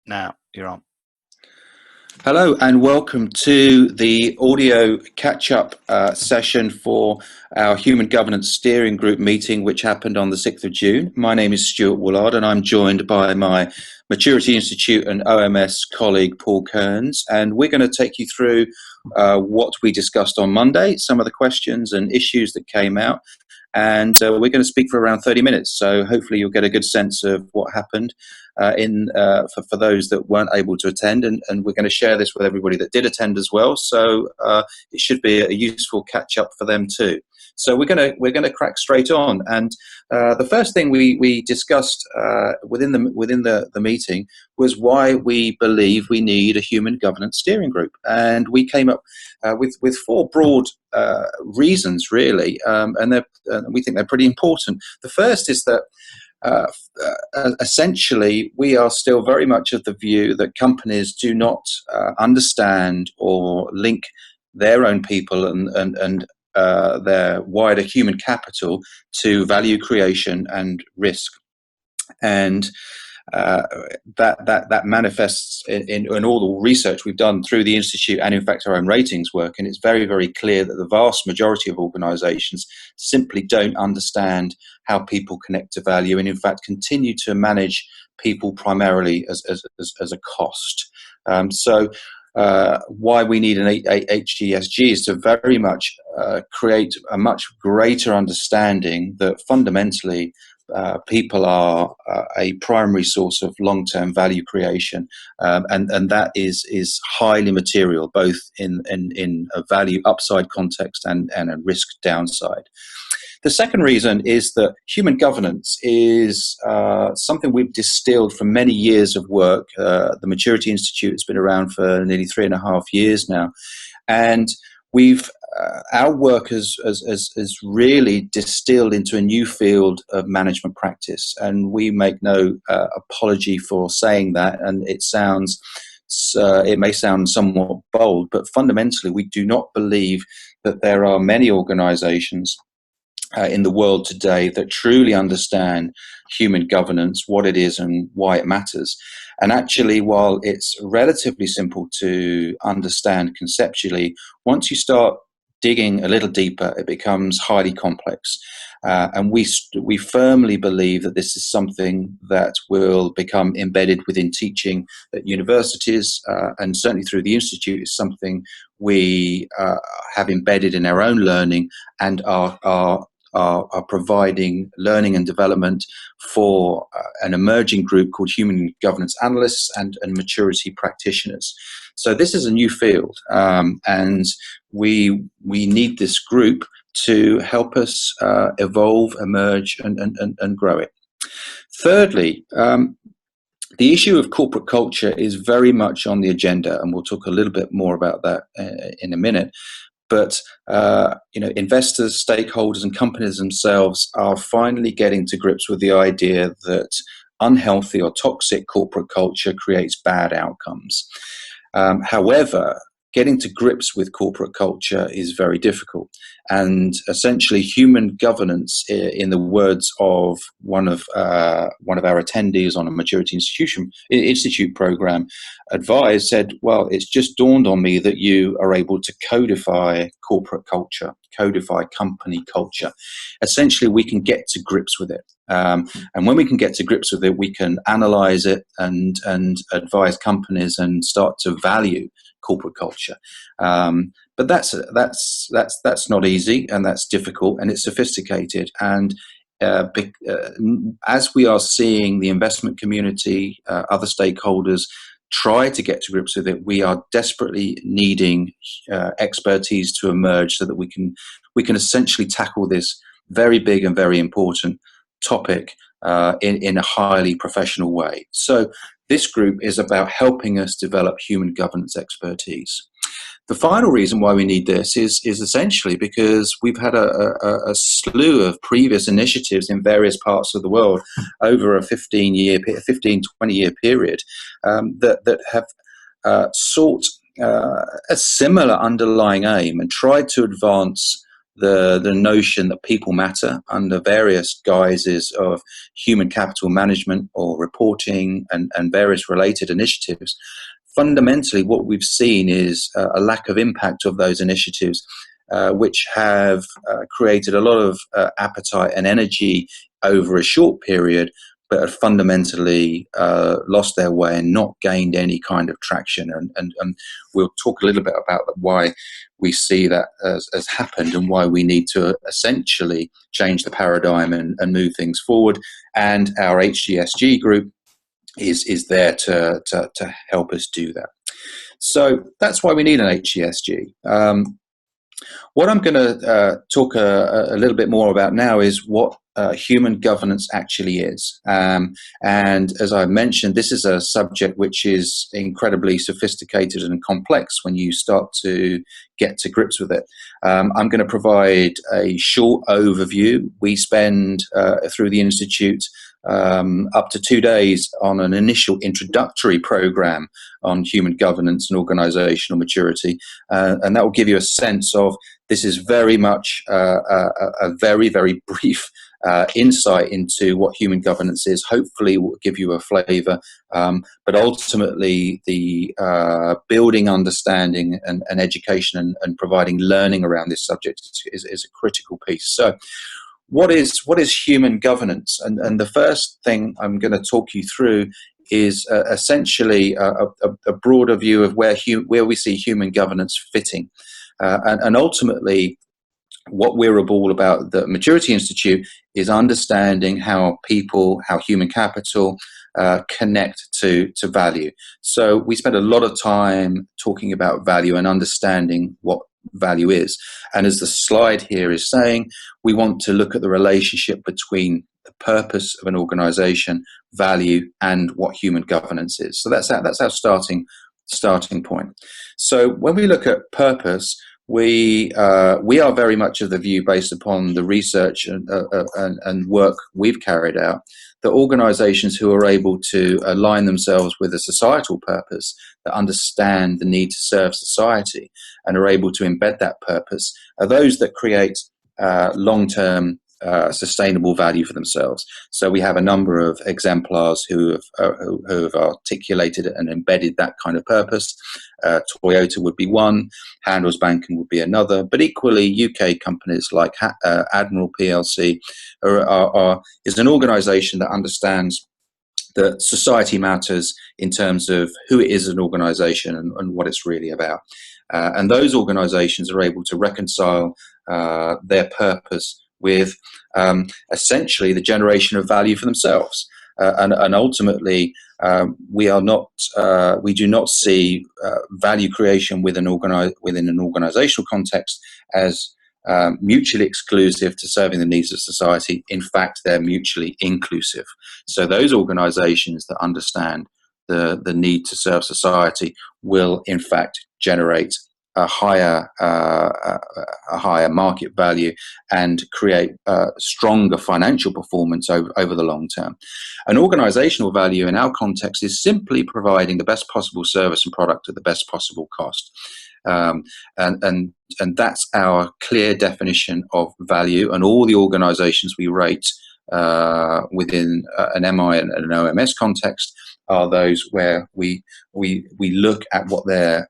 Now you're on. Hello and welcome to the audio catch-up session for our Human Governance Steering Group meeting, which happened on the 6th of June. My name is Stuart Woolard and I'm joined by my Maturity Institute and OMS colleague Paul Kearns, and we're going to take you through what we discussed on Monday, some of the questions and issues that came out, and we're going to speak for around 30 minutes, so hopefully you'll get a good sense of what happened for those that weren't able to attend, and we're going to share this with everybody that did attend as well, so it should be a useful catch up for them too. So we're going to crack straight on, and the first thing we discussed within the meeting was why we believe we need a human governance steering group, and we came up with four broad reasons really, and we think they're pretty important. The first is that essentially, we are still very much of the view that companies do not understand or link their own people and their wider human capital to value creation and risk, and that manifests in all the research we've done through the Institute and in fact our own ratings work, and it's very, very clear that the vast majority of organisations simply don't understand how people connect to value, and in fact continue to manage people primarily as a cost. Why we need an HGSG is to very much create a much greater understanding that fundamentally people are a primary source of long-term value creation, and that is highly material, both in a value upside context and a risk downside. The second reason is that human governance is something we've distilled from many years of work. The Maturity Institute has been around for nearly 3.5 years now, and our work has really distilled into a new field of management practice, and we make no apology for saying that. And it may sound somewhat bold, but fundamentally, we do not believe that there are many organisations in the world today that truly understand human governance, what it is and why it matters. And actually, while it's relatively simple to understand conceptually, once you start digging a little deeper, it becomes highly complex. And we firmly believe that this is something that will become embedded within teaching at universities, and certainly through the Institute is something we have embedded in our own learning and are providing learning and development for an emerging group called human governance analysts and maturity practitioners. So this is a new field, and we need this group to help us evolve, emerge, and grow it. Thirdly, the issue of corporate culture is very much on the agenda, and we'll talk a little bit more about that in a minute. But investors, stakeholders, and companies themselves are finally getting to grips with the idea that unhealthy or toxic corporate culture creates bad outcomes. However, getting to grips with corporate culture is very difficult, and essentially human governance, in the words of one of our attendees on a Maturity Institute program, said, well, it's just dawned on me that you are able to codify corporate culture, codify company culture. Essentially, we can get to grips with it. And when we can get to grips with it, we can analyze it and advise companies and start to value corporate culture. But that's not easy, and that's difficult, and it's sophisticated. And as we are seeing the investment community, other stakeholders try to get to grips with it, we are desperately needing expertise to emerge so that we can essentially tackle this very big and very important topic in a highly professional way. So this group is about helping us develop human governance expertise. The final reason why we need this is essentially because we've had a slew of previous initiatives in various parts of the world over a 15-20-year period that have sought a similar underlying aim and tried to advance the notion that people matter under various guises of human capital management or reporting and various related initiatives. Fundamentally, what we've seen is a lack of impact of those initiatives, which have created a lot of appetite and energy over a short period, but have fundamentally lost their way and not gained any kind of traction. And we'll talk a little bit about why we see that as happened and why we need to essentially change the paradigm and move things forward. And our HGSG group is there to help us do that. So that's why we need an HGSG. What I'm going to talk a little bit more about now is what human governance actually is. And as I mentioned, this is a subject which is incredibly sophisticated and complex when you start to get to grips with it. I'm going to provide a short overview. We spend through the Institute up to 2 days on an initial introductory program on human governance and organizational maturity. And that will give you a sense of this is very much a very, very brief insight into what human governance is. Hopefully will give you a flavor, but ultimately the building understanding and education and providing learning around this subject is a critical piece. So what is human governance? And the first thing I'm going to talk you through is essentially a broader view of where we see human governance fitting. And ultimately, what we're all about, the Maturity Institute, is understanding how people, how human capital connect to value. So we spend a lot of time talking about value and understanding what value is. And as the slide here is saying, we want to look at the relationship between the purpose of an organization, value, and what human governance is. So that's our starting point. So when we look at purpose, we are very much of the view, based upon the research and work we've carried out, that organizations who are able to align themselves with a societal purpose, that understand the need to serve society and are able to embed that purpose, are those that create long-term sustainable value for themselves. So we have a number of exemplars who have articulated and embedded that kind of purpose. Toyota would be one, Handelsbanken would be another, but equally UK companies like Admiral PLC is an organisation that understands that society matters in terms of who it is as an organisation and what it's really about. And those organisations are able to reconcile their purpose with essentially the generation of value for themselves. And ultimately, we do not see value creation within an organizational context as mutually exclusive to serving the needs of society. In fact, they're mutually inclusive. So those organizations that understand the need to serve society will, in fact, generate a higher market value and create stronger financial performance over the long term. An organizational value in our context is simply providing the best possible service and product at the best possible cost. And that's our clear definition of value, and all the organizations we rate within an MI and an OMS context are those where we look at what their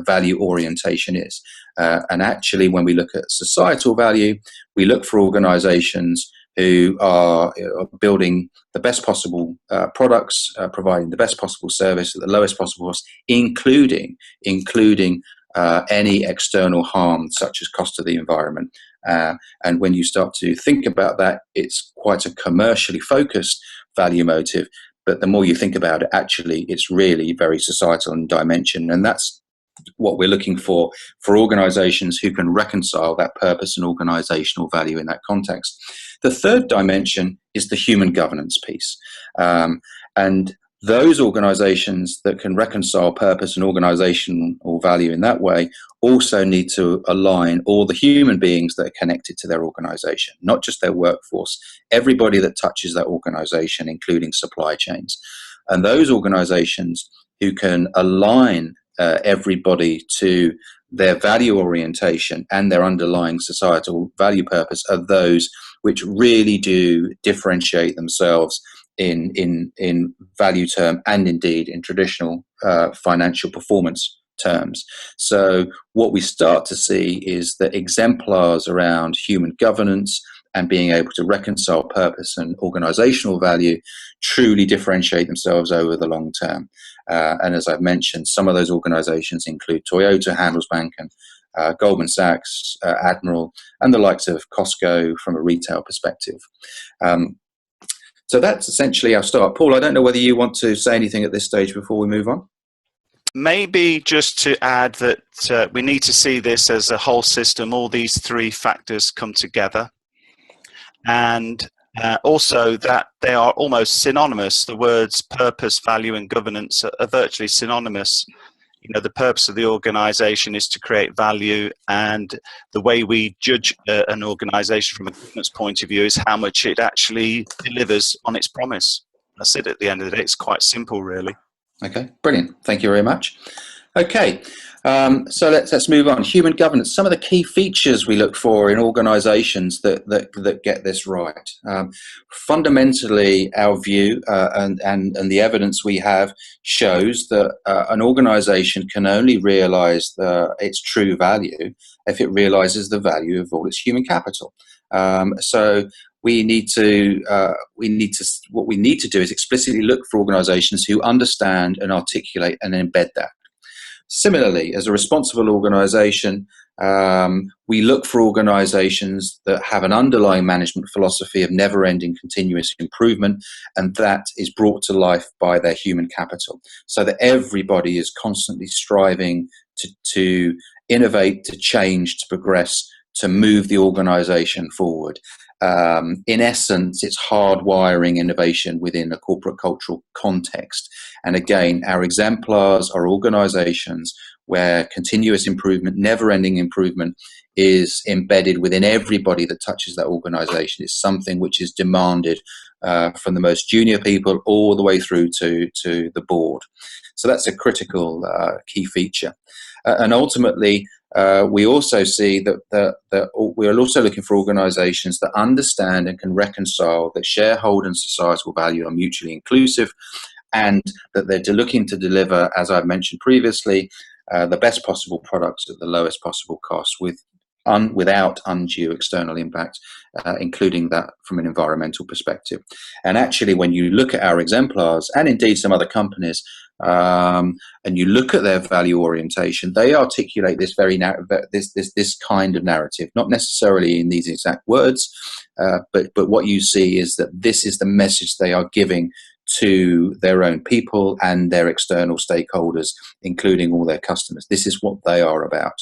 value orientation is. And actually, when we look at societal value, we look for organizations who are building the best possible products, providing the best possible service at the lowest possible cost, including any external harm, such as cost to the environment. And when you start to think about that, it's quite a commercially focused value motive. But the more you think about it, actually, it's really very societal in dimension. And that's what we're looking for organizations who can reconcile that purpose and organizational value in that context. The third dimension is the human governance piece. And those organizations that can reconcile purpose and organizational value in that way also need to align all the human beings that are connected to their organization, not just their workforce, everybody that touches that organization, including supply chains. And those organizations who can align everybody to their value orientation and their underlying societal value purpose are those which really do differentiate themselves in value term and indeed in traditional financial performance terms. So what we start to see is that exemplars around human governance and being able to reconcile purpose and organizational value truly differentiate themselves over the long term. And as I've mentioned, some of those organizations include Toyota, Handelsbanken, Goldman Sachs, Admiral, and the likes of Costco from a retail perspective. So that's essentially our start. Paul, I don't know whether you want to say anything at this stage before we move on. Maybe just to add that we need to see this as a whole system. All these three factors come together. And also that they are almost synonymous. The words purpose, value, and governance are virtually synonymous. You know, the purpose of the organization is to create value, and the way we judge an organization from a governance point of view is how much it actually delivers on its promise. That's it at the end of the day. It's quite simple, really. Okay, brilliant. Thank you very much. Okay, so let's move on. Human governance. Some of the key features we look for in organisations that get this right. Fundamentally, our view and the evidence we have shows that an organisation can only realise its true value if it realises the value of all its human capital. So what we need to do is explicitly look for organisations who understand and articulate and embed that. Similarly, as a responsible organisation, we look for organisations that have an underlying management philosophy of never-ending continuous improvement, and that is brought to life by their human capital, so that everybody is constantly striving to innovate, to change, to progress, to move the organisation forward. In essence, it's hardwiring innovation within a corporate cultural context. And again, our exemplars are organizations where continuous improvement, never-ending improvement is embedded within everybody that touches that organization. It's something which is demanded from the most junior people all the way through to the board. So that's a critical key feature. And ultimately, we also see that we are also looking for organizations that understand and can reconcile that shareholder and societal value are mutually inclusive, and that they're looking to deliver, as I've mentioned previously, the best possible products at the lowest possible cost without undue external impact, including that from an environmental perspective. And actually, when you look at our exemplars, and indeed some other companies, and you look at their value orientation, they articulate this this kind of narrative, not necessarily in these exact words, but what you see is that this is the message they are giving to their own people and their external stakeholders, including all their customers. This is what they are about.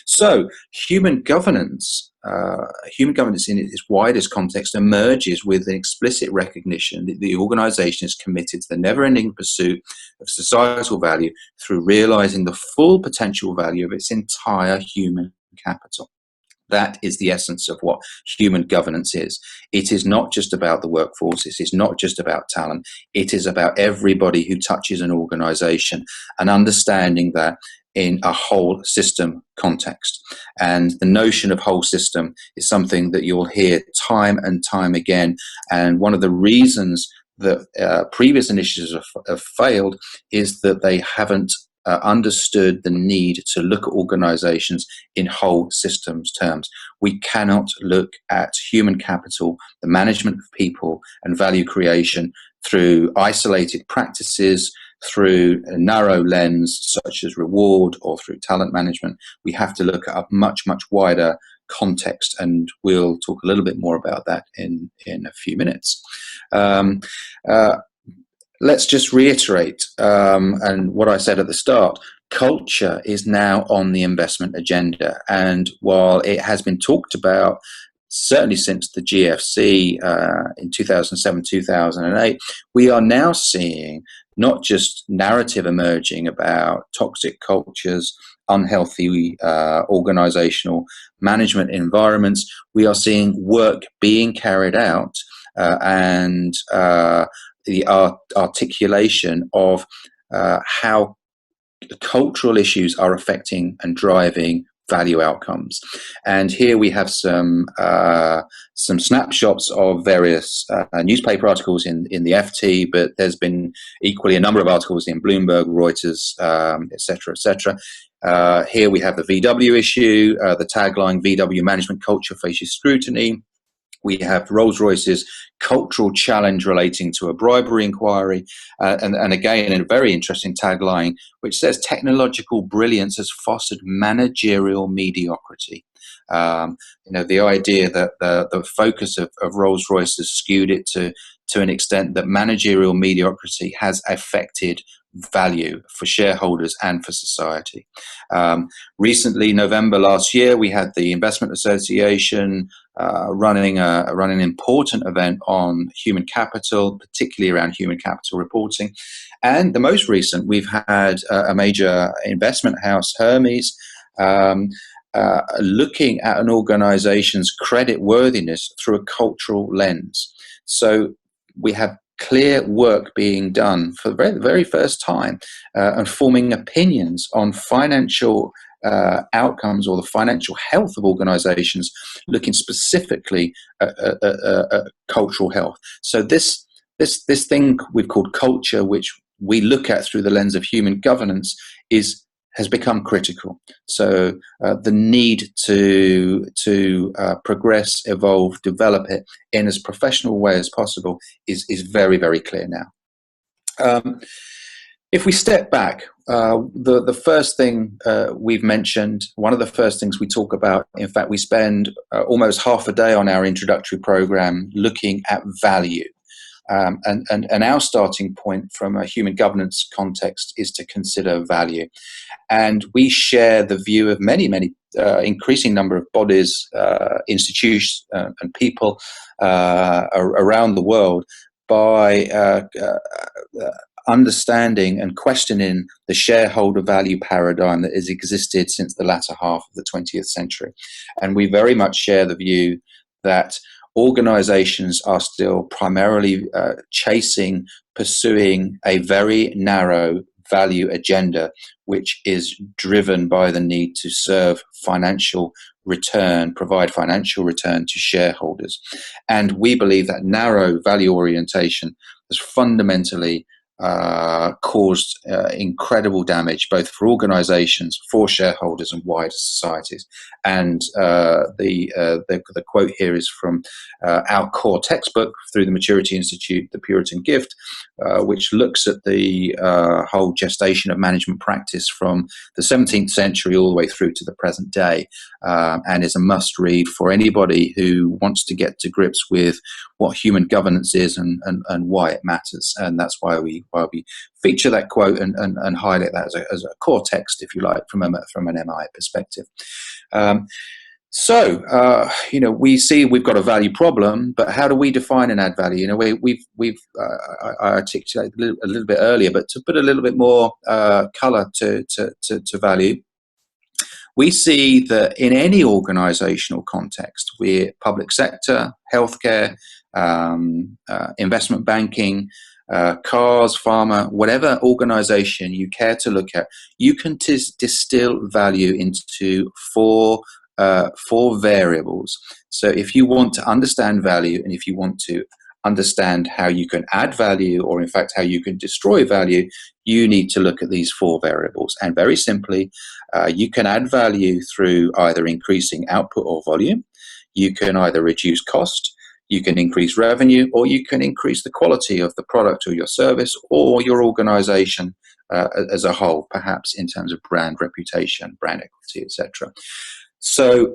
So human governance in its widest context emerges with an explicit recognition that the organization is committed to the never-ending pursuit of societal value through realizing the full potential value of its entire human capital. That is the essence of what human governance is. It is not just about the workforce. It is not just about talent. It is about everybody who touches an organization and understanding that in a whole system context. And the notion of whole system is something that you'll hear time and time again. And one of the reasons that previous initiatives have failed is that they haven't understood the need to look at organizations in whole systems terms. We cannot look at human capital, the management of people, and value creation through isolated practices, through a narrow lens such as reward, or through talent management. We have to look at a much, much wider context, and we'll talk a little bit more about that in a few minutes. Let's just reiterate and what I said at the start. Culture is now on the investment agenda, and while it has been talked about certainly since the GFC in 2007-2008, we are now seeing not just narrative emerging about toxic cultures, unhealthy organizational management environments. We are seeing work being carried out and the articulation of how cultural issues are affecting and driving value outcomes. And here we have some snapshots of various newspaper articles in the FT, but there's been equally a number of articles in Bloomberg, Reuters, etc., etc. Here we have the VW issue, the tagline, VW management culture faces scrutiny. We have Rolls-Royce's cultural challenge relating to a bribery inquiry, and again, a very interesting tagline, which says technological brilliance has fostered managerial mediocrity. The idea that the focus of Rolls-Royce has skewed it to an extent that managerial mediocrity has affected value for shareholders and for society. Recently, November last year, we had the Investment Association running an important event on human capital, particularly around human capital reporting. And the most recent, we've had a major investment house, Hermes, looking at an organization's credit worthiness through a cultural lens. So we have clear work being done for the very first time and forming opinions on financial outcomes or the financial health of organizations, looking specifically at cultural health. So this thing we've called culture, which we look at through the lens of human governance, has become critical. So the need to progress, evolve, develop it in as professional way as possible is very, very clear now. If we step back, the first thing we've mentioned, one of the first things we talk about, in fact, we spend almost half a day on our introductory program looking at value. And our starting point from a human governance context is to consider value. And we share the view of many increasing number of bodies, institutions, and people around the world by understanding and questioning the shareholder value paradigm that has existed since the latter half of the 20th century. And we very much share the view that organizations are still primarily pursuing a very narrow value agenda, which is driven by the need to serve financial return, provide financial return to shareholders. And we believe that narrow value orientation has fundamentally caused incredible damage, both for organizations, for shareholders, and wider societies. And the quote here is from our core textbook through the Maturity Institute, The Puritan Gift, which looks at the whole gestation of management practice from the 17th century all the way through to the present day, and is a must read for anybody who wants to get to grips with what human governance is and why it matters. And that's why we feature that quote and highlight that as a core text, if you like, from an MI perspective. We see we've got a value problem, but how do we define and add value? I articulated a little bit earlier, but to put a little bit more color to value, we see that in any organizational context, we're public sector, healthcare, investment banking, cars, pharma, whatever organization you care to look at, you can distill value into four variables. So if you want to understand value, and if you want to understand how you can add value, or in fact how you can destroy value, you need to look at these four variables. And very simply, you can add value through either increasing output or volume. You can either reduce cost, you can increase revenue, or you can increase the quality of the product or your service or your organization as a whole, perhaps in terms of brand reputation, brand equity, etc. So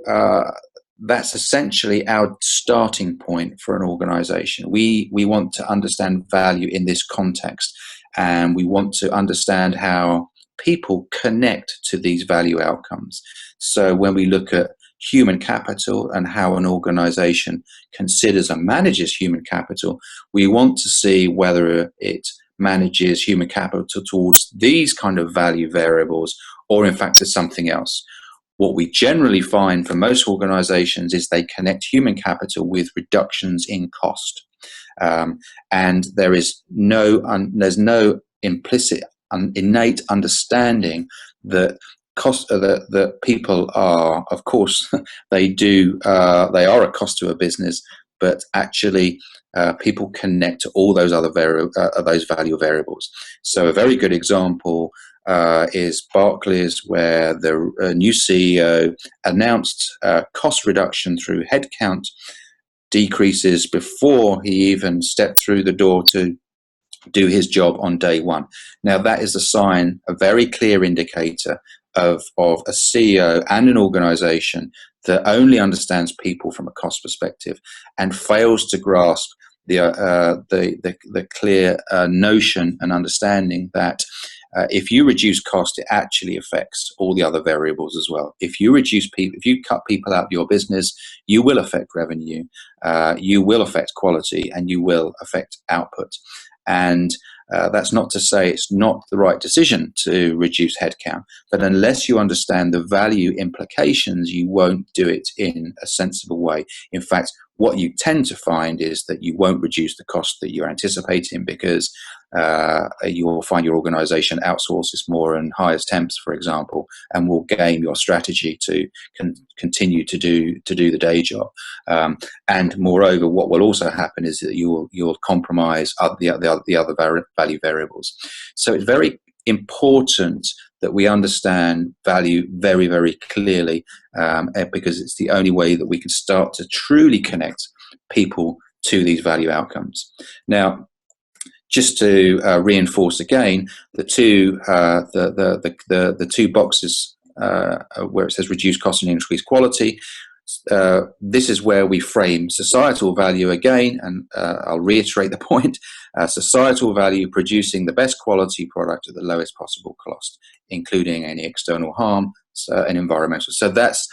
that's essentially our starting point for an organization. We want to understand value in this context, and we want to understand how people connect to these value outcomes. So when we look at human capital and how an organization considers and manages human capital, we want to see whether it manages human capital towards these kind of value variables, or in fact to something else. What we generally find for most organizations is they connect human capital with reductions in cost. And there's no implicit innate understanding that that people are, of course, they are a cost to a business, but actually people connect to all those other those value variables. So a very good example is Barclays, where the new CEO announced cost reduction through headcount decreases before he even stepped through the door to do his job on day one. Now, that is a sign, a very clear indicator of a CEO and an organization that only understands people from a cost perspective and fails to grasp the clear notion and understanding that if you reduce cost, it actually affects all the other variables as well. If you cut people out of your business, you will affect revenue, you will affect quality, and you will affect output. And that's not to say it's not the right decision to reduce headcount, but unless you understand the value implications, you won't do it in a sensible way. In fact, what you tend to find is that you won't reduce the cost that you're anticipating, because you will find your organization outsources more and hires temps, for example, and will game your strategy to continue to do the day job. And moreover, what will also happen is that you'll compromise the other value variables. So it's very important that we understand value very, very clearly, because it's the only way that we can start to truly connect people to these value outcomes. Now, just to reinforce again, the two boxes where it says reduce cost and increase quality. This is where we frame societal value again, and I'll reiterate the point. Societal value, producing the best quality product at the lowest possible cost, including any external harm and environmental. So that's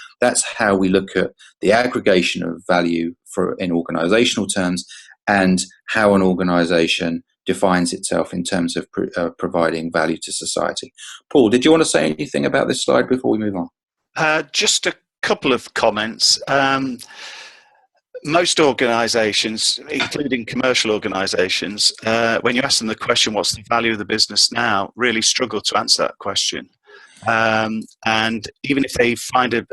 how we look at the aggregation of value in organizational terms, and how an organization defines itself in terms of providing value to society. Paul, did you want to say anything about this slide before we move on? Just a couple of comments. Most organizations, including commercial organizations, when you ask them the question, what's the value of the business now, really struggle to answer that question. And even if they find a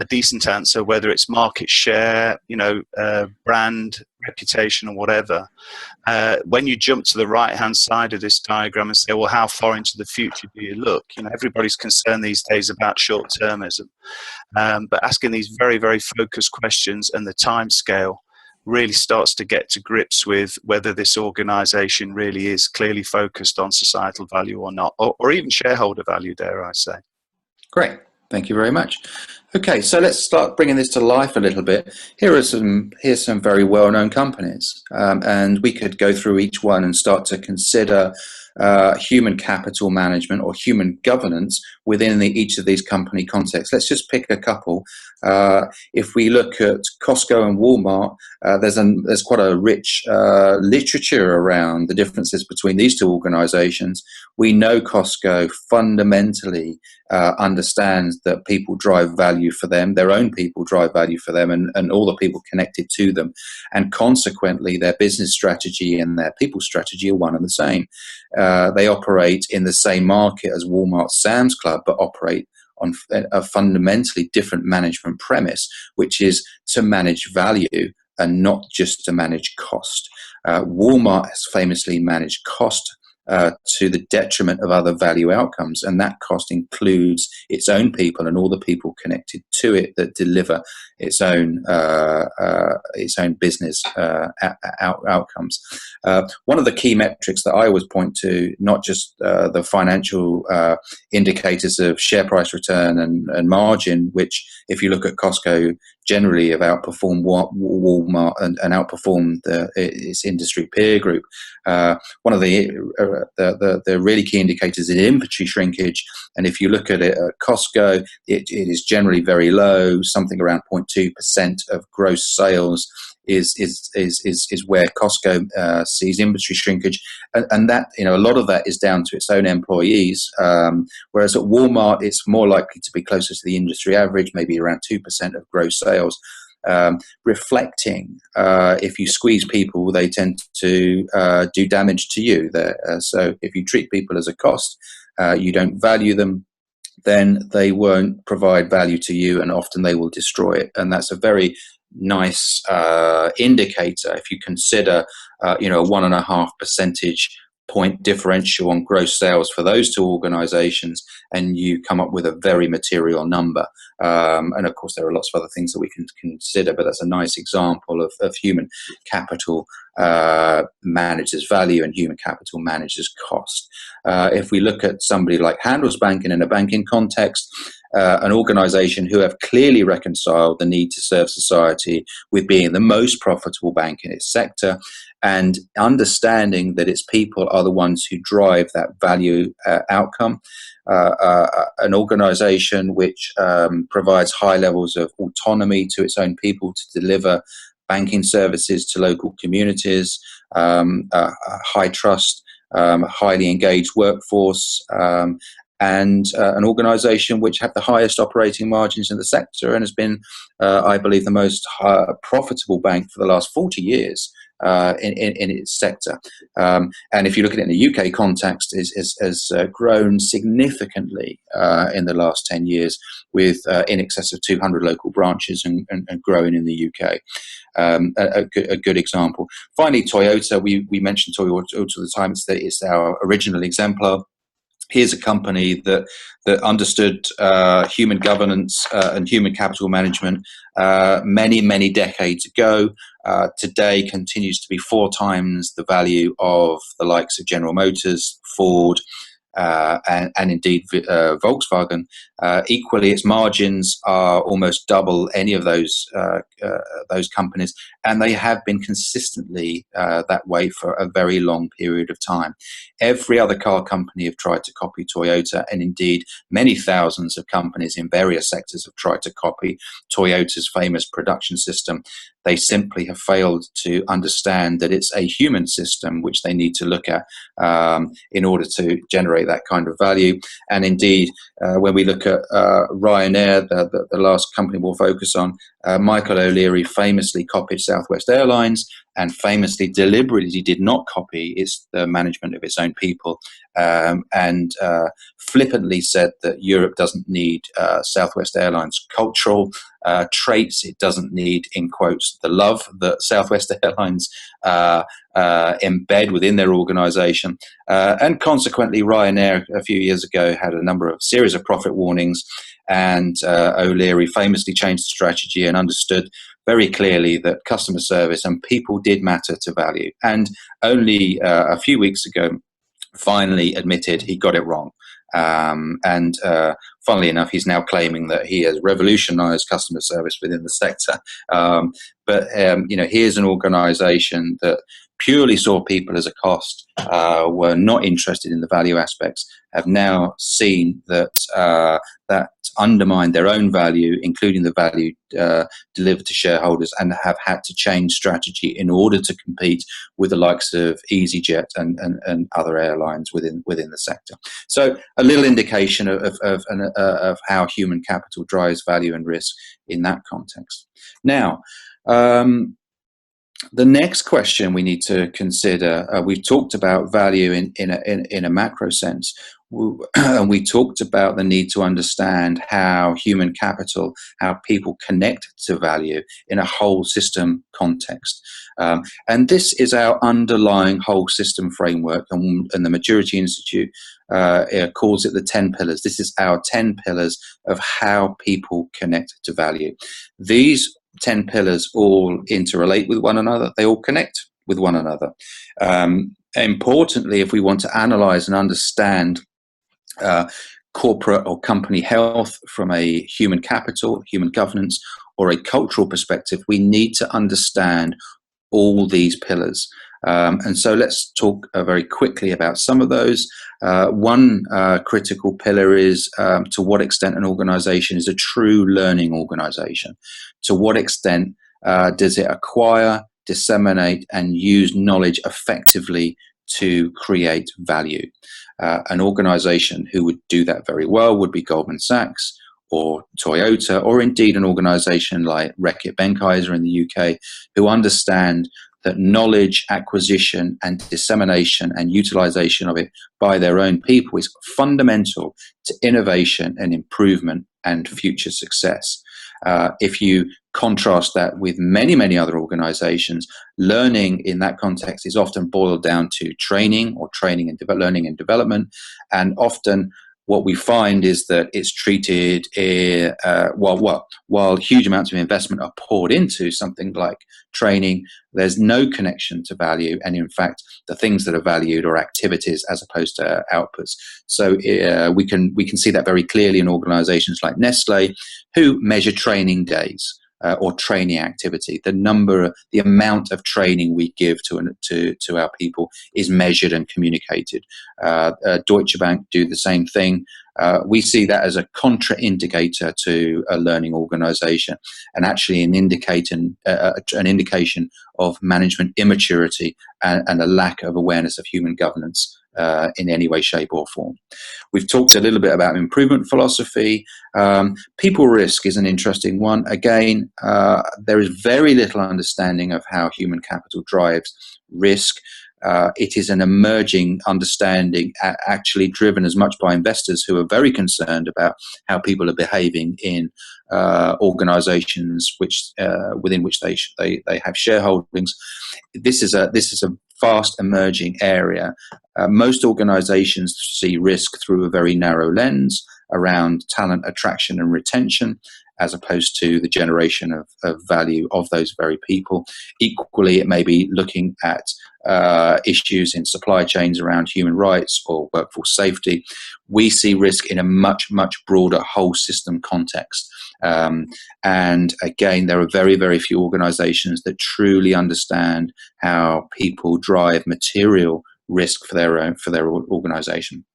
decent answer, whether it's market share, brand, reputation, or whatever, when you jump to the right-hand side of this diagram and say, well, how far into the future do you look? Everybody's concerned these days about short-termism. But asking these very, very focused questions, and the time scale really starts to get to grips with whether this organization really is clearly focused on societal value or not, or even shareholder value, dare I say. Great. Thank you very much. Okay, so let's start bringing this to life a little bit. Here's some very well-known companies, and we could go through each one and start to consider human capital management or human governance within each of these company contexts. Let's just pick a couple. If we look at Costco and Walmart, there's quite a rich literature around the differences between these two organizations. We know Costco fundamentally understands that people drive value for them, their own people drive value for them, and all the people connected to them. And consequently, their business strategy and their people strategy are one and the same. They operate in the same market as Walmart, Sam's Club, but operate on a fundamentally different management premise, which is to manage value and not just to manage cost. Walmart has famously managed cost to the detriment of other value outcomes, and that cost includes its own people and all the people connected to it that deliver its own business outcomes. One of the key metrics that I always point to, not just the financial indicators of share price return and margin, which if you look at Costco generally have outperformed Walmart and outperformed its industry peer group. One of the really key indicators is inventory shrinkage, and if you look at it at Costco, it is generally very low, something around 0.2% of gross sales is where Costco sees inventory shrinkage, and that a lot of that is down to its own employees, whereas at Walmart it's more likely to be closer to the industry average, maybe around 2% of gross sales. reflecting. If you squeeze people, they tend to do damage to you. So if you treat people as a cost, you don't value them, then they won't provide value to you, and often they will destroy it. And that's a very nice indicator if you consider, a 1.5 percentage point differential on gross sales for those two organizations, and you come up with a very material number. And of course, there are lots of other things that we can consider, but that's a nice example of human capital manages value and human capital manages cost. If we look at somebody like Handelsbanken in a banking context, an organization who have clearly reconciled the need to serve society with being the most profitable bank in its sector, and understanding that its people are the ones who drive that value outcome. An organization which provides high levels of autonomy to its own people to deliver banking services to local communities, high trust, highly engaged workforce, and an organization which have the highest operating margins in the sector and has been, I believe, the most profitable bank for the last 40 years in its sector. And if you look at it in the UK context, has grown significantly in the last 10 years with in excess of 200 local branches and growing in the UK. A good example. Finally, Toyota. We mentioned Toyota all the time. It's our original exemplar. Here's a company that understood human governance and human capital management many decades ago. Today continues to be 4 times the value of the likes of General Motors, Ford, and indeed Volkswagen. Equally, its margins are almost double any of those companies, and they have been consistently that way for a very long period of time. Every other car company have tried to copy Toyota, and indeed many thousands of companies in various sectors have tried to copy Toyota's famous production system. They simply have failed to understand that it's a human system which they need to look at in order to generate that kind of value. And indeed, when we look at Ryanair, the last company we'll focus on, Michael O'Leary famously copied Southwest Airlines and famously deliberately did not copy the management of its own people, and flippantly said that Europe doesn't need Southwest Airlines cultural traits. It doesn't need, in quotes, the love that Southwest Airlines embed within their organization. And consequently, Ryanair a few years ago had a series of profit warnings, and O'Leary famously changed the strategy and understood very clearly that customer service and people did matter to value. And only a few weeks ago, finally admitted he got it wrong. And funnily enough, he's now claiming that he has revolutionized customer service within the sector. But here's an organization that purely saw people as a cost, were not interested in the value aspects, have now seen that that undermined their own value, including the value delivered to shareholders, and have had to change strategy in order to compete with the likes of EasyJet and other airlines within the sector. So a little indication of how human capital drives value and risk in that context. Now, the next question we need to consider, we've talked about value in a macro sense, and we talked about the need to understand how human capital, how people connect to value in a whole system context. And this is our underlying whole system framework, and the Maturity Institute calls it the 10 pillars. This is our 10 pillars of how people connect to value. These 10 pillars all interrelate with one another. They all connect with one another. Importantly, if we want to analyze and understand corporate or company health from a human capital, human governance, or a cultural perspective, we need to understand all these pillars. And so let's talk very quickly about some of those. One critical pillar is to what extent an organization is a true learning organization. To what extent does it acquire, disseminate, and use knowledge effectively to create value? An organization who would do that very well would be Goldman Sachs, or Toyota, or indeed an organization like Reckitt Benckiser in the UK, who understand that knowledge acquisition and dissemination and utilization of it by their own people is fundamental to innovation and improvement and future success. If you contrast that with many, many other organizations, learning in that context is often boiled down to training or learning and development. And often what we find is that it's treated while huge amounts of investment are poured into something like training, there's no connection to value, and in fact the things that are valued are activities as opposed to outputs. So we can see that very clearly in organizations like Nestle, who measure training days or training activity. The amount of training we give to our people is measured and communicated. Deutsche Bank do the same thing. We see that as a contraindicator to a learning organization, and actually an indication of management immaturity and a lack of awareness of human governance in any way, shape or form. We've talked a little bit about improvement philosophy. People risk is an interesting one. Again, there is very little understanding of how human capital drives risk. It is an emerging understanding, actually driven as much by investors who are very concerned about how people are behaving in organizations within which they have shareholdings. This is a fast emerging area. Most organizations see risk through a very narrow lens around talent attraction and retention, as opposed to the generation of value of those very people. Equally, it may be looking at issues in supply chains around human rights or workforce safety. We see risk in a much, much broader whole system context. And again, there are very, very few organizations that truly understand how people drive material risk for their organization.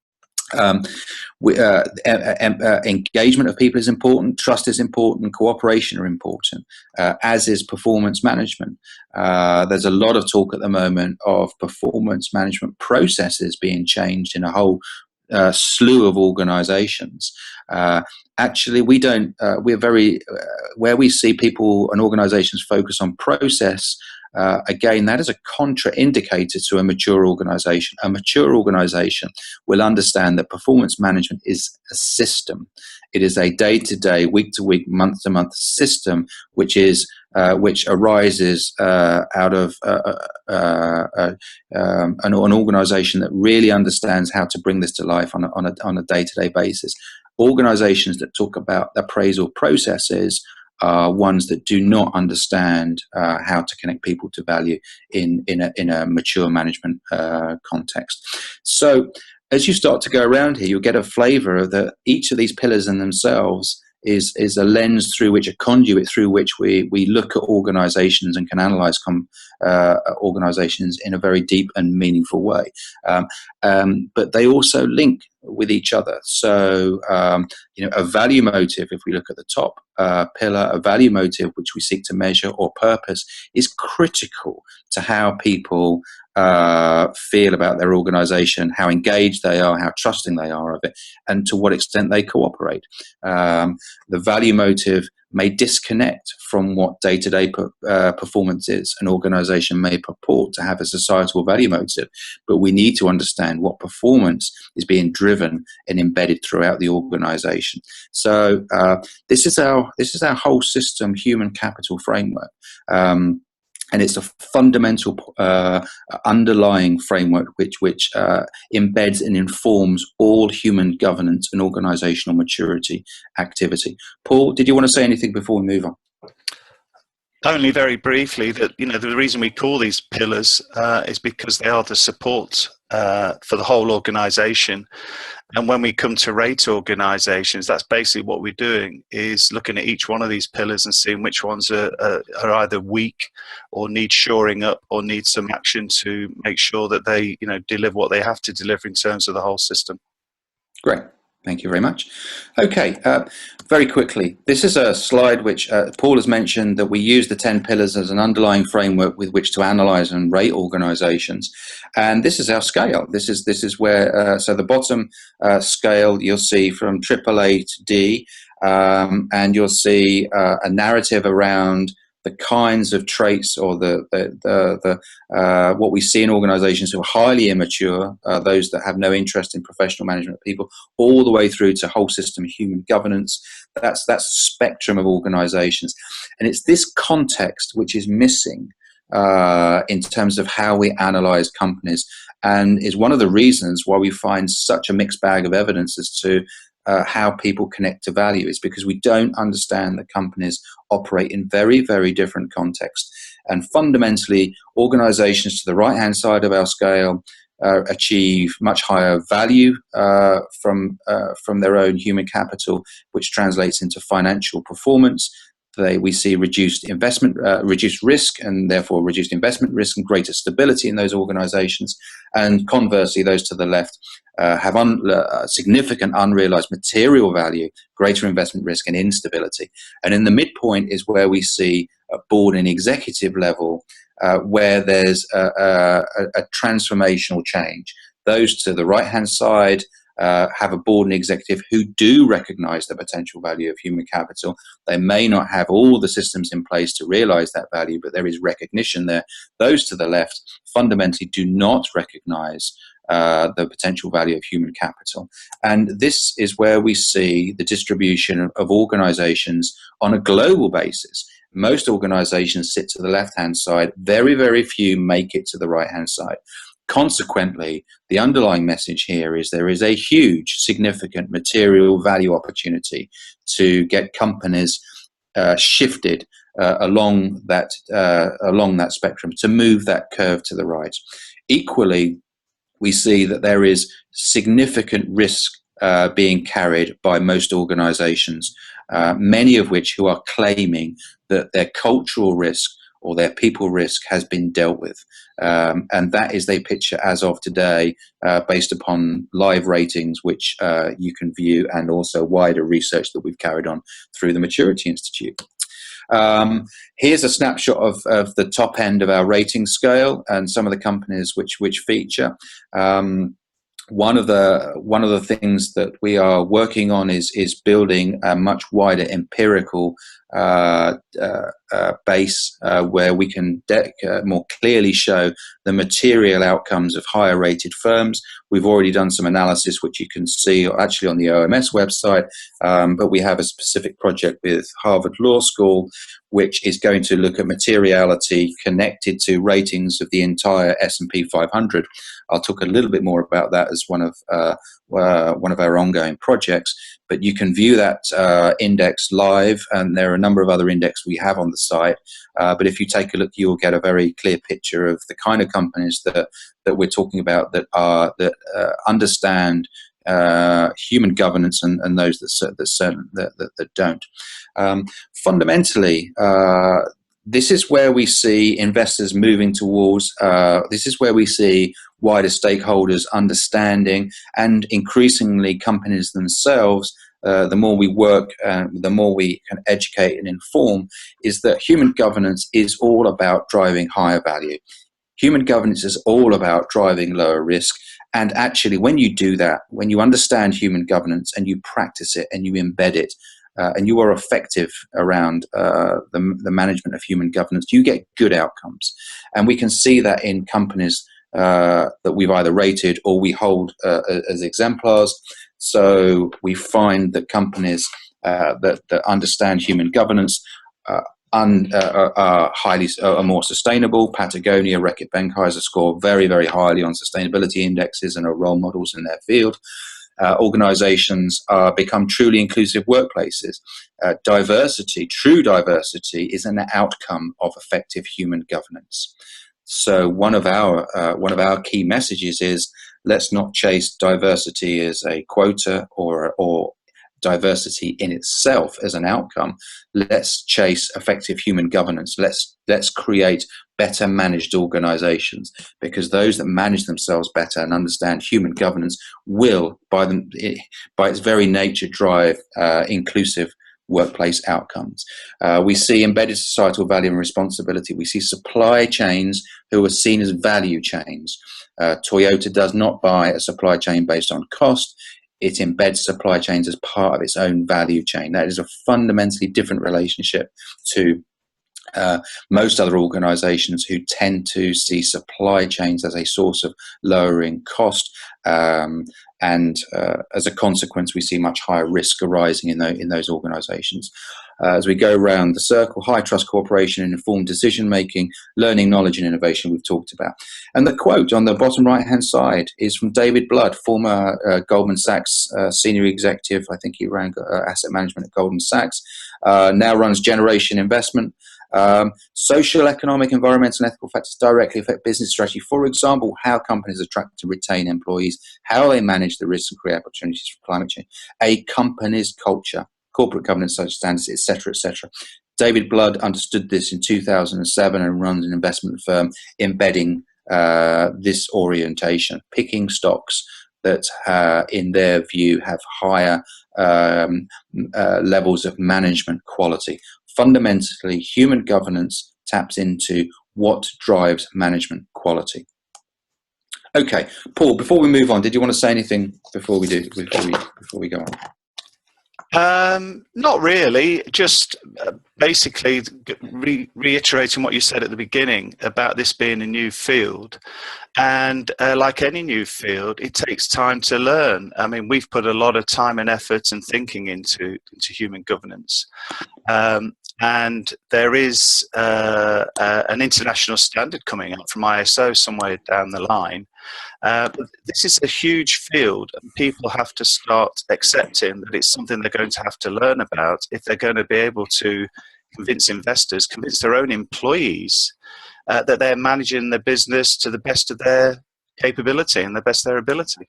Engagement of people is important, trust is important, cooperation are important, as is performance management. There's a lot of talk at the moment of performance management processes being changed in a whole slew of organizations. Actually, we don't, we're very, where we see people and organizations focus on process, again, that is a contraindicator to a mature organization. A mature organization will understand that performance management is a system. It is a day-to-day, week-to-week, month-to-month system, which arises out of an organization that really understands how to bring this to life on a day-to-day basis. Organizations that talk about appraisal processes are ones that do not understand how to connect people to value in a mature management context. So as you start to go around here, you'll get a flavor of that each of these pillars in themselves is a lens through which, a conduit through which we look at organizations and can analyze organizations in a very deep and meaningful way. But they also link with each other. So, a value motive, if we look at the top pillar, a value motive which we seek to measure, or purpose, is critical to how people feel about their organization, how engaged they are, how trusting they are of it, and to what extent they cooperate. The value motive may disconnect from what day-to-day performance is. An organization may purport to have a societal value motive, but we need to understand what performance is being driven and embedded throughout the organization. So this is our whole system human capital framework. And it's a fundamental underlying framework which embeds and informs all human governance and organizational maturity activity. Paul, did you want to say anything before we move on? Only very briefly that, the reason we call these pillars is because they are the support for the whole organization. And when we come to rate organizations, that's basically what we're doing, is looking at each one of these pillars and seeing which ones are either weak or need shoring up or need some action to make sure that they, deliver what they have to deliver in terms of the whole system. Great. Thank you very much. Okay, very quickly, this is a slide which Paul has mentioned, that we use the 10 pillars as an underlying framework with which to analyze and rate organizations. And this is our scale. This is where, so the bottom scale you'll see from AAA to D. and you'll see a narrative around the kinds of traits or what we see in organizations who are highly immature, those that have no interest in professional management of people, all the way through to whole system human governance. That's the spectrum of organizations. And it's this context which is missing in terms of how we analyze companies, and is one of the reasons why we find such a mixed bag of evidence as to how people connect to value, is because we don't understand that companies operate in very, very different contexts. And fundamentally, organizations to the right-hand side of our scale achieve much higher value from their own human capital, which translates into financial performance. We see reduced investment, reduced risk, and therefore reduced investment risk and greater stability in those organizations. And conversely, those to the left have significant unrealized material value, greater investment risk and instability. And in the midpoint is where we see a board and executive level where there's a transformational change. Those to the right-hand side have a board and executive who do recognize the potential value of human capital. They may not have all the systems in place to realize that value, but there is recognition there. Those to the left fundamentally do not recognize the potential value of human capital. And this is where we see the distribution of organizations on a global basis. Most organizations sit to the left-hand side. Very, very few make it to the right-hand side. Consequently, the underlying message here is there is a huge, significant material value opportunity to get companies shifted along that spectrum, to move that curve to the right. Equally, we see that there is significant risk being carried by most organizations, many of which who are claiming that their cultural risk or their people risk has been dealt with. And that is the picture as of today, based upon live ratings, which you can view, and also wider research that we've carried on through the Maturity Institute. Here's a snapshot of the top end of our rating scale and some of the companies which feature. One of the things that we are working on is building a much wider empirical base where we can more clearly show the material outcomes of higher rated firms. We've already done some analysis, which you can see actually on the OMS website, but we have a specific project with Harvard Law School, which is going to look at materiality connected to ratings of the entire S&P 500. I'll talk a little bit more about that as one of our ongoing projects. But you can view that index live, and there are a number of other indexes we have on the site. But if you take a look, you'll get a very clear picture of the kind of companies that we're talking about that understand human governance, and those that don't. Fundamentally, this is where we see investors moving towards. This is where we see wider stakeholders understanding, and increasingly companies themselves. The more we work, the more we can educate and inform, is that human governance is all about driving higher value. Human governance is all about driving lower risk. And actually, when you do that, when you understand human governance and you practice it and you embed it, and you are effective around the management of human governance, you get good outcomes. And we can see that in companies that we've either rated or we hold as exemplars. So we find that companies that understand human governance are more sustainable. Patagonia, Reckitt Benckiser score very, very highly on sustainability indexes and are role models in their field. Organizations become truly inclusive workplaces. True diversity is an outcome of effective human governance. So one of our key messages is, let's not chase diversity as a quota or diversity in itself as an outcome. Let's chase effective human governance. Let's create better managed organizations, because those that manage themselves better and understand human governance will, by its very nature, drive inclusive workplace outcomes. We see embedded societal value and responsibility. We see supply chains who are seen as value chains. Toyota does not buy a supply chain based on cost. it embeds supply chains as part of its own value chain. That is a fundamentally different relationship to most other organizations who tend to see supply chains as a source of lowering cost. And as a consequence, we see much higher risk arising in those organizations. As we go around the circle, high trust cooperation and informed decision making, learning, knowledge, and innovation we've talked about. And the quote on the bottom right hand side is from David Blood, former Goldman Sachs senior executive. I think he ran asset management at Goldman Sachs, now runs Generation Investment. Social, economic, environmental, and ethical factors directly affect business strategy. For example, how companies attract and retain employees, how they manage the risks and create opportunities for climate change, a company's culture, corporate governance, social standards, etc., etc. David Blood understood this in 2007 and runs an investment firm embedding this orientation, picking stocks that, in their view, have higher levels of management quality. Fundamentally, human governance taps into what drives management quality. Okay, Paul, before we move on, did you want to say anything before we go on? Not really, just basically reiterating what you said at the beginning about this being a new field. And like any new field, it takes time to learn. I mean, we've put a lot of time and effort and thinking into human governance. And there is an international standard coming up from ISO somewhere down the line. But this is a huge field, and people have to start accepting that it's something they're going to have to learn about if they're going to be able to convince investors, convince their own employees that they're managing their business to the best of their capability and the best of their ability.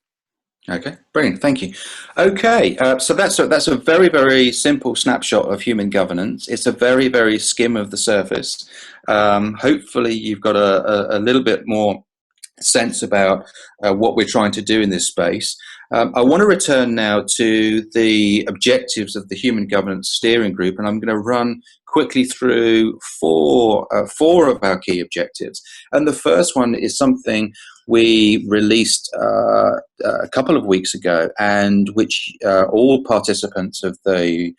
Okay, brilliant. Thank you. Okay, so that's a very, very simple snapshot of human governance. It's a very, very skim of the surface. Hopefully, you've got a little bit more sense about what we're trying to do in this space. I want to return now to the objectives of the Human Governance Steering Group, and I'm going to run quickly through four of our key objectives. And the first one is something we released a couple of weeks ago, and which all participants of the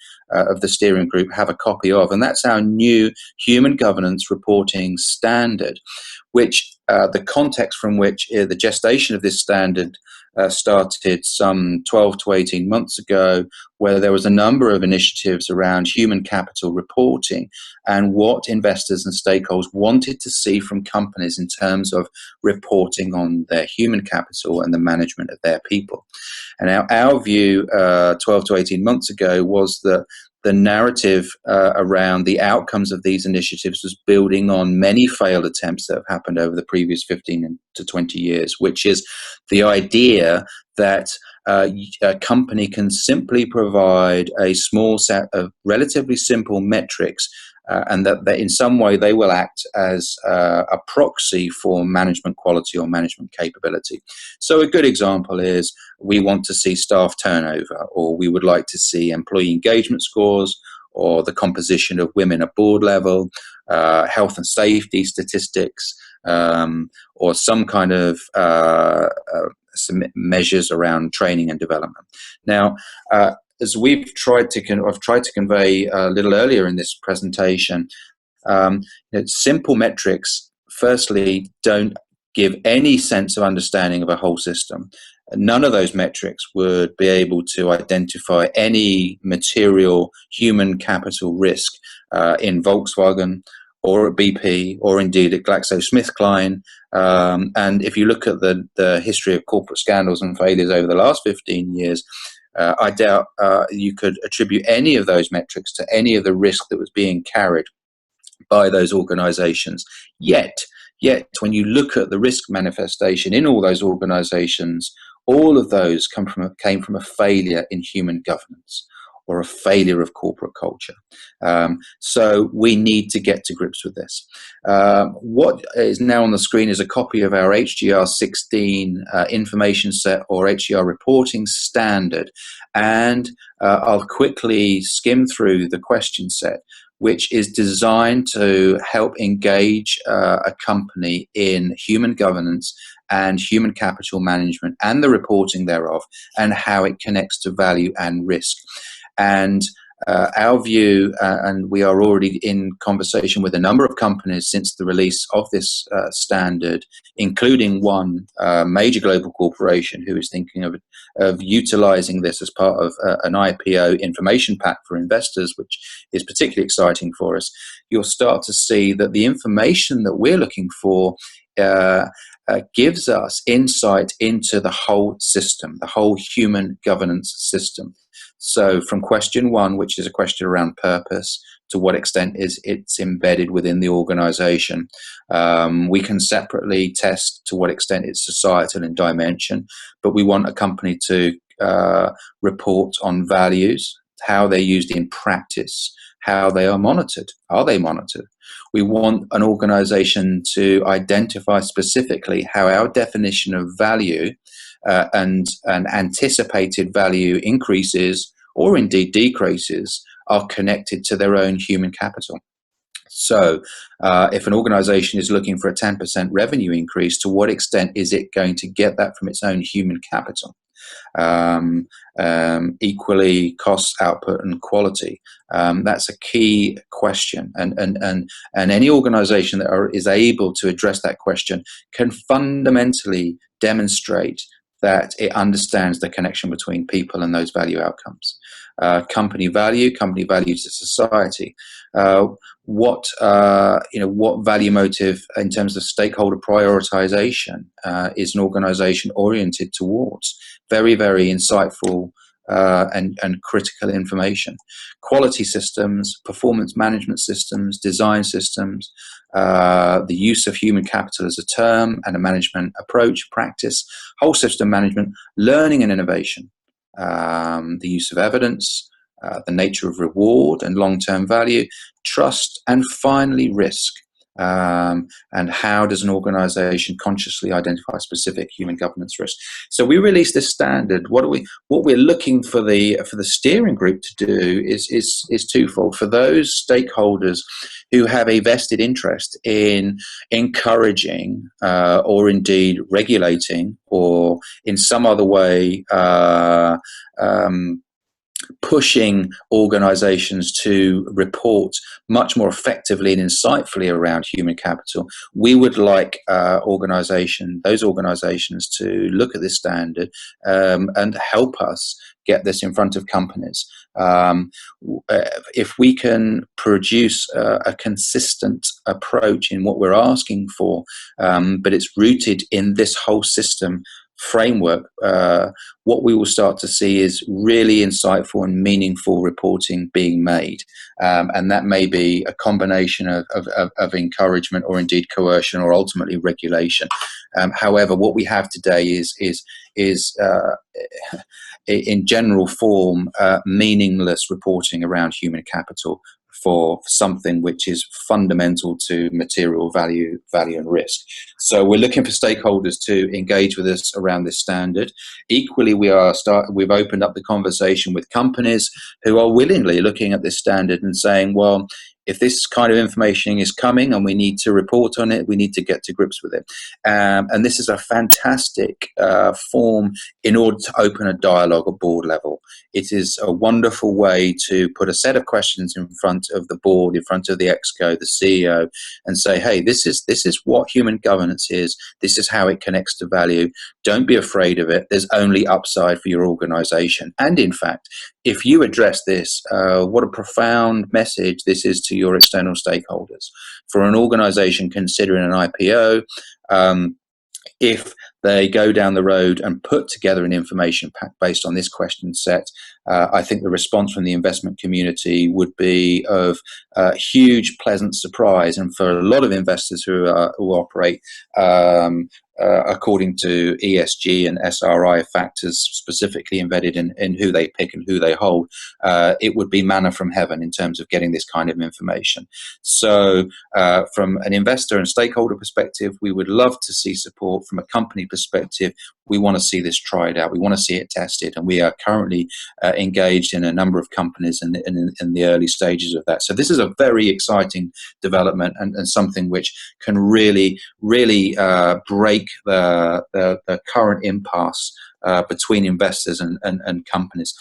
steering group have a copy of, and that's our new Human Governance Reporting Standard, which the context from which the gestation of this standard started some 12 to 18 months ago, where there was a number of initiatives around human capital reporting and what investors and stakeholders wanted to see from companies in terms of reporting on their human capital and the management of their people. And our view 12 to 18 months ago was that the narrative around the outcomes of these initiatives was building on many failed attempts that have happened over the previous 15 to 20 years, which is the idea that a company can simply provide a small set of relatively simple metrics and that in some way they will act as a proxy for management quality or management capability. So a good example is we want to see staff turnover, or we would like to see employee engagement scores, or the composition of women at board level, health and safety statistics, or some kind of some measures around training and development. Now, as I've tried to convey a little earlier in this presentation, simple metrics, firstly, don't give any sense of understanding of a whole system. None of those metrics would be able to identify any material human capital risk in Volkswagen or at BP or indeed at GlaxoSmithKline. And if you look at the history of corporate scandals and failures over the last 15 years, I doubt you could attribute any of those metrics to any of the risk that was being carried by those organizations. Yet, when you look at the risk manifestation in all those organizations, all of those came from a failure in human governance or a failure of corporate culture. So we need to get to grips with this. What is now on the screen is a copy of our HGR 16 information set or HGR reporting standard. And I'll quickly skim through the question set. which is designed to help engage a company in human governance and human capital management and the reporting thereof, and how it connects to value and risk. And our view, and we are already in conversation with a number of companies since the release of this standard, including one major global corporation who is thinking of utilizing this as part of an IPO information pack for investors, which is particularly exciting for us. You'll start to see that the information that we're looking for gives us insight into the whole system, the whole human governance system. So from question one, which is a question around purpose, to what extent is it's embedded within the organization. We can separately test to what extent it's societal in dimension, but we want a company to report on values, how they're used in practice, how they are monitored. Are they monitored? We want an organization to identify specifically how our definition of value and anticipated value increases or indeed decreases are connected to their own human capital. So if an organization is looking for a 10% revenue increase, to what extent is it going to get that from its own human capital? Equally, cost, output, and quality. That's a key question, and any organization that is able to address that question can fundamentally demonstrate that it understands the connection between people and those value outcomes. Company value to society. What value motive in terms of stakeholder prioritization is an organization oriented towards? Very, very insightful and critical information. Quality systems, performance management systems, design systems, the use of human capital as a term and a management approach, practice, whole system management, learning and innovation, the use of evidence, the nature of reward and long-term value, trust, and finally risk. And how does an organization consciously identify specific human governance risks? So we released this standard. What we're looking for the steering group to do is twofold. For those stakeholders who have a vested interest in encouraging or indeed regulating or in some other way pushing organizations to report much more effectively and insightfully around human capital, we would like those organizations to look at this standard and help us get this in front of companies. If we can produce a consistent approach in what we're asking for, but it's rooted in this whole system framework, what we will start to see is really insightful and meaningful reporting being made, and that may be a combination of encouragement or indeed coercion or ultimately regulation. However, what we have today is in general form meaningless reporting around human capital for something which is fundamental to material value and risk. So we're looking for stakeholders to engage with us around this standard. Equally, we've opened up the conversation with companies who are willingly looking at this standard and saying, well, if this kind of information is coming and we need to report on it, we need to get to grips with it. And this is a fantastic form in order to open a dialogue at board level. It is a wonderful way to put a set of questions in front of the board, in front of the ExCo, the CEO, and say, hey, this is what human governance is. This is how it connects to value. Don't be afraid of it. There's only upside for your organization. And in fact, if you address this, what a profound message this is to your external stakeholders. For an organization considering an IPO, if they go down the road and put together an information pack based on this question set, I think the response from the investment community would be of huge, pleasant surprise. And for a lot of investors who operate according to ESG and SRI factors specifically embedded in who they pick and who they hold, it would be manna from heaven in terms of getting this kind of information. So from an investor and stakeholder perspective, we would love to see support. From a company perspective, we want to see this tried out. We want to see it tested, and we are currently engaged in a number of companies in the early stages of that. So this is a very exciting development, and something which can really break the current impasse between investors and companies.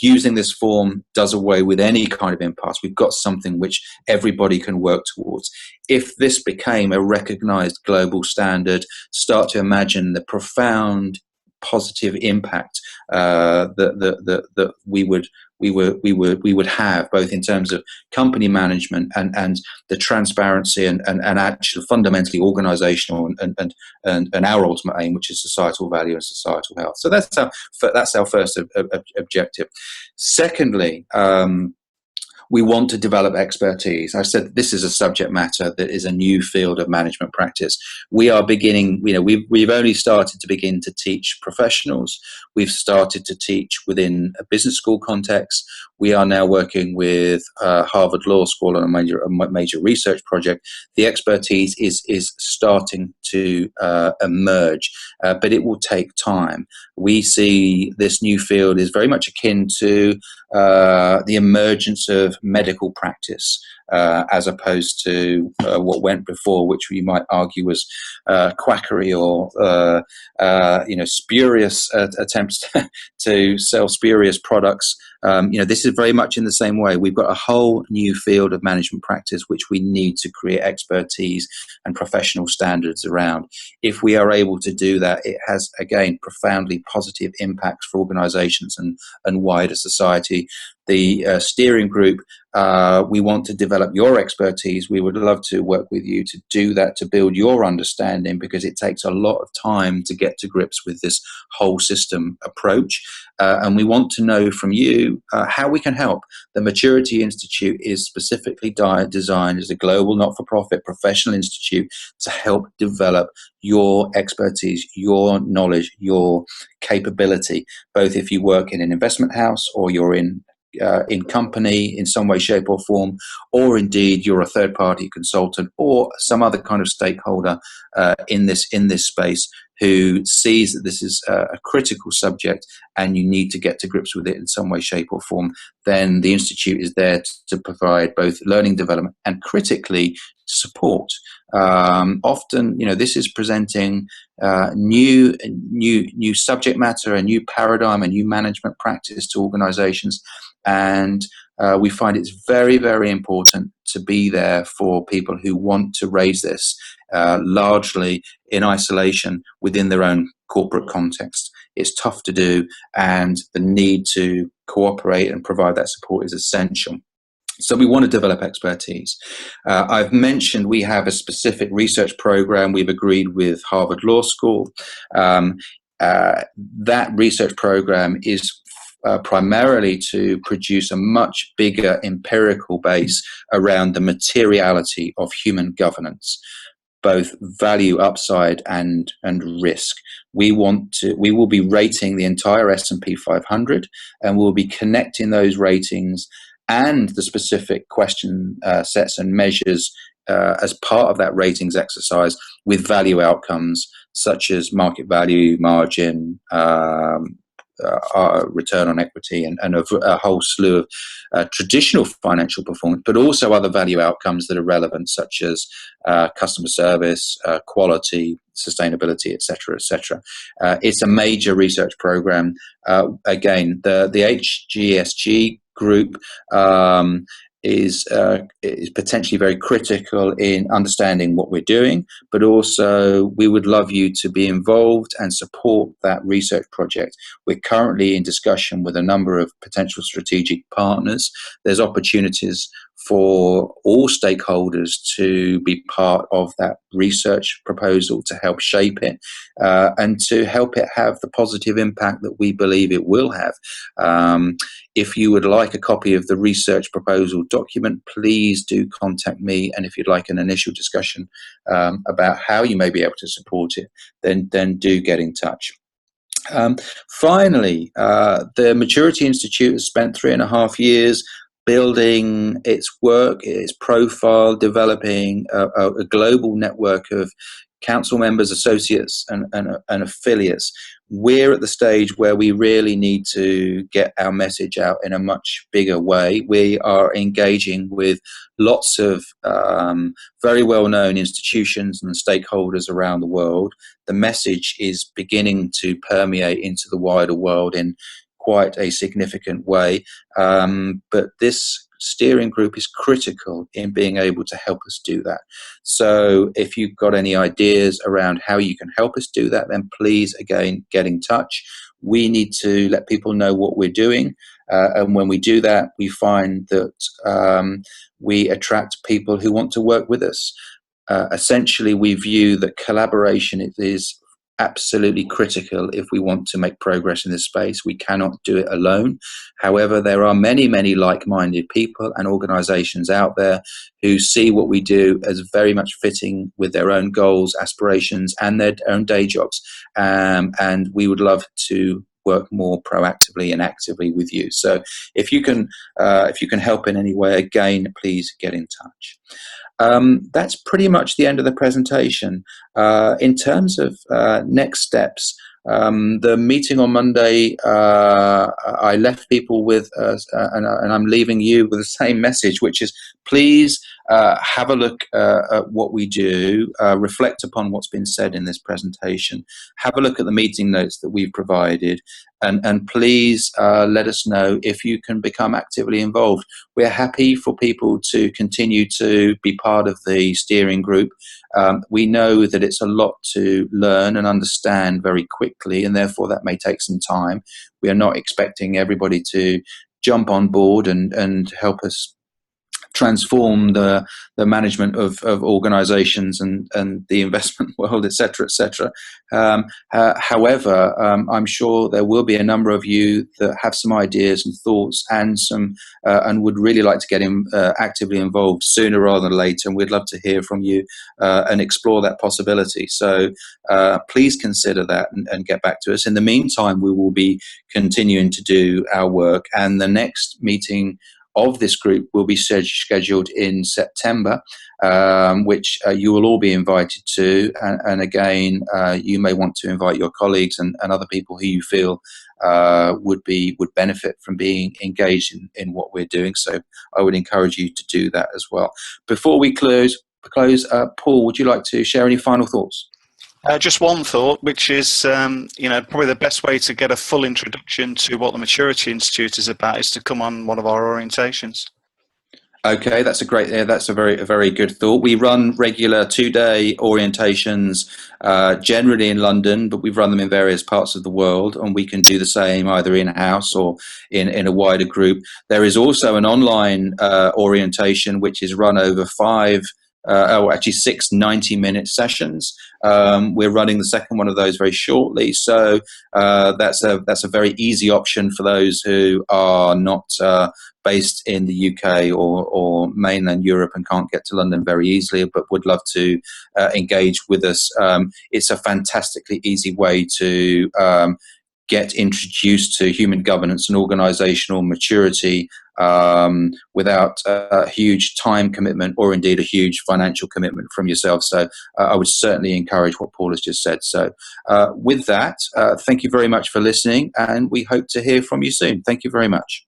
Using this form does away with any kind of impasse. We've got something which everybody can work towards. If this became a recognized global standard, start to imagine the profound positive impact that we would have, both in terms of company management and the transparency and actual fundamentally organizational and our ultimate aim, which is societal value and societal health. So that's our first objective. Secondly, we want to develop expertise. I said this is a subject matter that is a new field of management practice. We are beginning, we've only started to begin to teach professionals. We've started to teach within a business school context. We are now working with Harvard Law School on a major research project. The expertise is starting to emerge, but it will take time. We see this new field is very much akin to the emergence of medical practice, as opposed to what went before, which we might argue was quackery or spurious attempts to sell spurious products. This is very much in the same way. We've got a whole new field of management practice which we need to create expertise and professional standards around. If we are able to do that, it has, again, profoundly positive impacts for organizations and wider society. The steering group, we want to develop your expertise. We would love to work with you to do that, to build your understanding, because it takes a lot of time to get to grips with this whole system approach. And we want to know from you how we can help. The Maturity Institute is specifically designed as a global not-for-profit professional institute to help develop your expertise, your knowledge, your capability, both if you work in an investment house or you're in company in some way, shape or form, or indeed you're a third-party consultant or some other kind of stakeholder in this space who sees that this is a critical subject and you need to get to grips with it in some way, shape or form. Then the Institute is there to provide both learning development and critically support. Often, this is presenting new subject matter, a new paradigm, a new management practice to organizations. And we find it's very, very important to be there for people who want to raise this largely in isolation within their own corporate context. It's tough to do, and the need to cooperate and provide that support is essential. So we want to develop expertise. I've mentioned we have a specific research program we've agreed with Harvard Law School. That research program is primarily to produce a much bigger empirical base around the materiality of human governance, both value, upside, and risk. We will be rating the entire S&P 500, and we'll be connecting those ratings and the specific question sets and measures as part of that ratings exercise with value outcomes such as market value, margin, return on equity, and a whole slew of traditional financial performance, but also other value outcomes that are relevant, such as customer service, quality, sustainability, etc., etc. It's a major research program. Again, the HGSG group is potentially very critical in understanding what we're doing, but also we would love you to be involved and support that research project. We're currently in discussion with a number of potential strategic partners. There's opportunities for all stakeholders to be part of that research proposal, to help shape it and to help it have the positive impact that we believe it will have. If you would like a copy of the research proposal document, please do contact me. And if you'd like an initial discussion about how you may be able to support it, then do get in touch. Finally, the Maturity Institute has spent 3.5 years building its work, its profile, developing a global network of council members, associates, and affiliates, we're at the stage where we really need to get our message out in a much bigger way. We are engaging with lots of very well-known institutions and stakeholders around the world. The message is beginning to permeate into the wider world in quite a significant way. But this steering group is critical in being able to help us do that. So if you've got any ideas around how you can help us do that, then please, again, get in touch. We need to let people know what we're doing. And when we do that, we find that we attract people who want to work with us. Essentially, we view that collaboration is absolutely critical if we want to make progress in this space. We cannot do it alone. However, there are many, many like-minded people and organizations out there who see what we do as very much fitting with their own goals, aspirations, and their own day jobs. And we would love to work more proactively and actively with you. So if you can help in any way, again, please get in touch. That's pretty much the end of the presentation. In terms of next steps, the meeting on Monday, I left people with, and I'm leaving you with the same message, which is please have a look at what we do, reflect upon what's been said in this presentation, have a look at the meeting notes that we've provided, and please let us know if you can become actively involved. We're happy for people to continue to be part of the steering group. We know that it's a lot to learn and understand very quickly, and therefore that may take some time. We are not expecting everybody to jump on board and help us transform the management of organizations and the investment world, et cetera, et cetera. However, I'm sure there will be a number of you that have some ideas and thoughts and would really like to get actively involved sooner rather than later, and we'd love to hear from you and explore that possibility. So please consider that and get back to us. In the meantime, we will be continuing to do our work, and the next meeting of this group will be scheduled in September, which you will all be invited to. And again, you may want to invite your colleagues and other people who you feel would benefit from being engaged in what we're doing. So I would encourage you to do that as well. Before we close, Paul, would you like to share any final thoughts? Just one thought, which is, probably the best way to get a full introduction to what the Maturity Institute is about is to come on one of our orientations. Okay, that's a very good thought. We run regular 2-day orientations, generally in London, but we've run them in various parts of the world, and we can do the same either in-house or in a wider group. There is also an online orientation which is run over 6 90-minute sessions. We're running the second one of those very shortly, so that's a very easy option for those who are not based in the UK or mainland Europe and can't get to London very easily, but would love to engage with us. It's a fantastically easy way to get introduced to human governance and organizational maturity without a huge time commitment or indeed a huge financial commitment from yourself. So I would certainly encourage what Paul has just said. So with that, thank you very much for listening, and we hope to hear from you soon. Thank you very much.